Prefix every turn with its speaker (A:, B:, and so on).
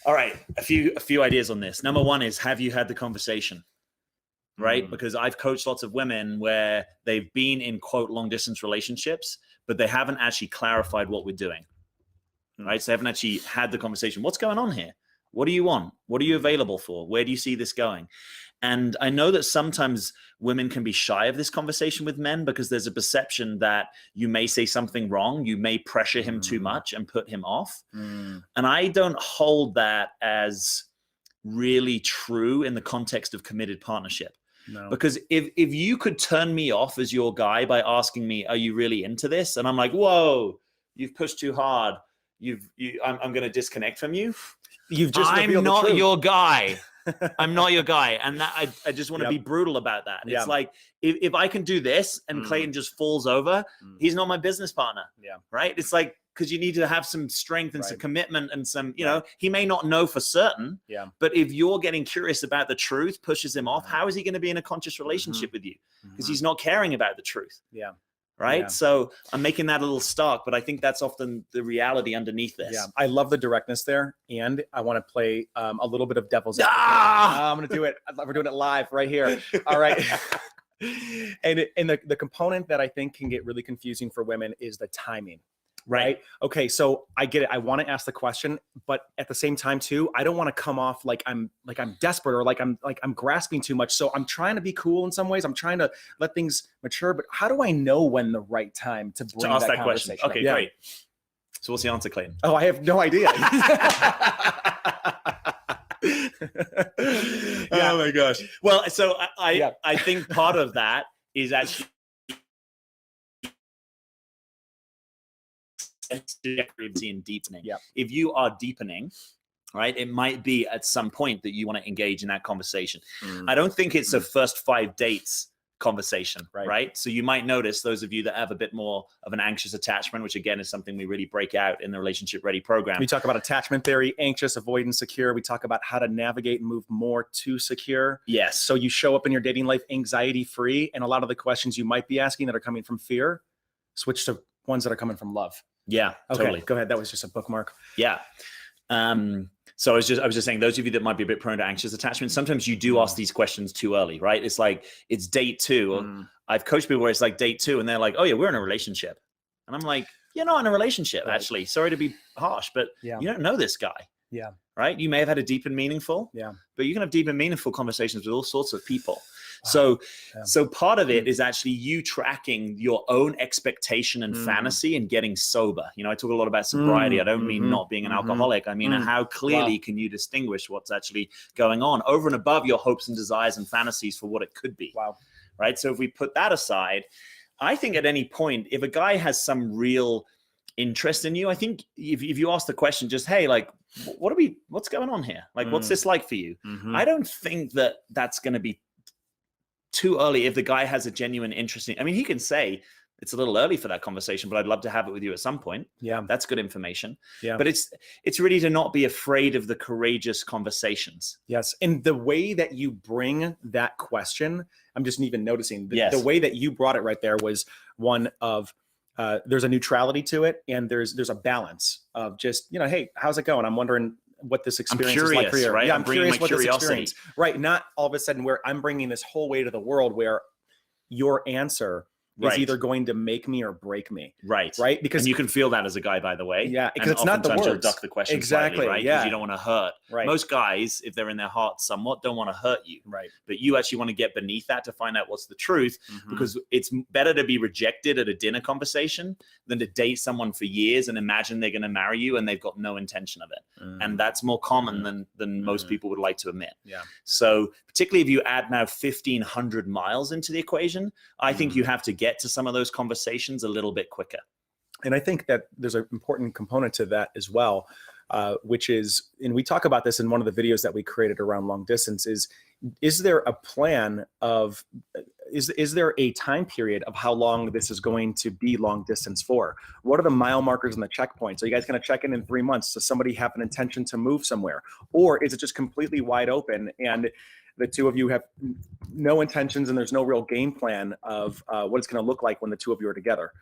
A: All right, a few ideas on this. Number one is, have you had the conversation? Right? Because I've coached lots of women where they've been in quote long distance relationships, but they haven't actually clarified what we're doing. Right? So they haven't actually had the conversation. What's going on here? What do you want? What are you available for? Where do you see this going? And I know that sometimes women can be shy of this conversation with men because there's a perception that you may say something wrong, you may pressure him too much and put him off. And I don't hold that as really true in the context of committed partnership.
B: No.
A: Because if you could turn me off as your guy by asking me, are you really into this? And I'm like, whoa, you've pushed too hard. I'm going to disconnect from you.
B: You've just
A: I'm not your guy. I'm not your guy. And that, I just want to be brutal about that. And it's like, if I can do this and Clayton just falls over, he's not my business partner.
B: Yeah.
A: Right. It's like, because you need to have some strength and some commitment and some, you know, he may not know for certain.
B: Yeah.
A: But if you're getting curious about the truth, pushes him off, how is he going to be in a conscious relationship with you? Because he's not caring about the truth.
B: Yeah.
A: Right.
B: Yeah.
A: So I'm making that a little stark, but I think that's often the reality underneath this.
B: Yeah. I love the directness there. And I want to play a little bit of devil's advocate. I'm going to do it. We're doing it live right here. All right. And the component that I think can get really confusing for women is the timing. Right. Okay. So I get it. I want to ask the question, but at the same time too, I don't want to come off like I'm desperate or like I'm grasping too much. So I'm trying to be cool in some ways. I'm trying to let things mature, but how do I know when the right time to bring
A: ask that
B: conversation
A: question? Okay,
B: up?
A: great. So what's the answer, Clayton?
B: Oh, I have no idea.
A: Oh my gosh. Well, so I think part of that is actually in deepening. If you are deepening, right, it might be at some point that you want to engage in that conversation. I don't think it's a first 5 dates conversation, right? So you might notice, those of you that have a bit more of an anxious attachment, which again is something we really break out in the Relationship Ready program.
B: We talk about attachment theory, anxious, avoidant, secure. We talk about how to navigate and move more to secure.
A: Yes.
B: So you show up in your dating life anxiety free, and a lot of the questions you might be asking that are coming from fear, switch to ones that are coming from love.
A: Yeah,
B: okay,
A: totally.
B: Go ahead. That was just a bookmark.
A: Yeah. So I was just saying, those of you that might be a bit prone to anxious attachment, sometimes you do ask these questions too early, right? It's like, it's date 2. I've coached people where it's like date 2 and they're like, oh yeah, we're in a relationship. And I'm like, you're not in a relationship, actually. Sorry to be harsh, but you don't know this guy.
B: Yeah.
A: Right? You may have had a deep and meaningful, but you can have deep and meaningful conversations with all sorts of people. So part of it is actually you tracking your own expectation and fantasy and getting sober. You know, I talk a lot about sobriety. I don't mean not being an alcoholic. I mean, how clearly can you distinguish what's actually going on over and above your hopes and desires and fantasies for what it could be. Right? So if we put that aside, I think at any point, if a guy has some real interest in you, I think if you ask the question, just, hey, like, what's going on here? Like, what's this like for you? I don't think that that's going to be too early if the guy has a genuine interest in. I mean, he can say it's a little early for that conversation, but I'd love to have it with you at some point. Yeah, that's good information. Yeah, but it's really to not be afraid of the courageous conversations.
B: Yes, and the way that you bring that question, I'm just even noticing the way that you brought it right there was one of there's a neutrality to it, and there's a balance of just, you know, hey, how's it going? I'm wondering what this experience is like for you.
A: Right?
B: Yeah,
A: I'm curious what this experience,
B: right? Not all of a sudden where I'm bringing this whole way to the world where your answer is either going to make me or break me. Right.
A: Because you can feel that as a guy, by the way.
B: Yeah. Because it's not the words.
A: You'll duck the question slightly, right? Because you don't want to hurt.
B: Right.
A: Most guys, if they're in their heart somewhat, don't want to hurt you.
B: Right.
A: But you actually want to get beneath that to find out what's the truth, because it's better to be rejected at a dinner conversation than to date someone for years and imagine they're going to marry you and they've got no intention of it. And that's more common than most people would like to admit.
B: Yeah.
A: So particularly if you add now 1,500 miles into the equation, I think you have to get to some of those conversations a little bit quicker.
B: And I think that there's an important component to that as well, which is, and we talk about this in one of the videos that we created around long distance, is there a plan of, is there a time period of how long this is going to be long distance for? What are the mile markers and the checkpoints? Are you guys going to check in 3 months? Does somebody have an intention to move somewhere? Or is it just completely wide open and the two of you have no intentions and there's no real game plan of what it's going to look like when the two of you are together?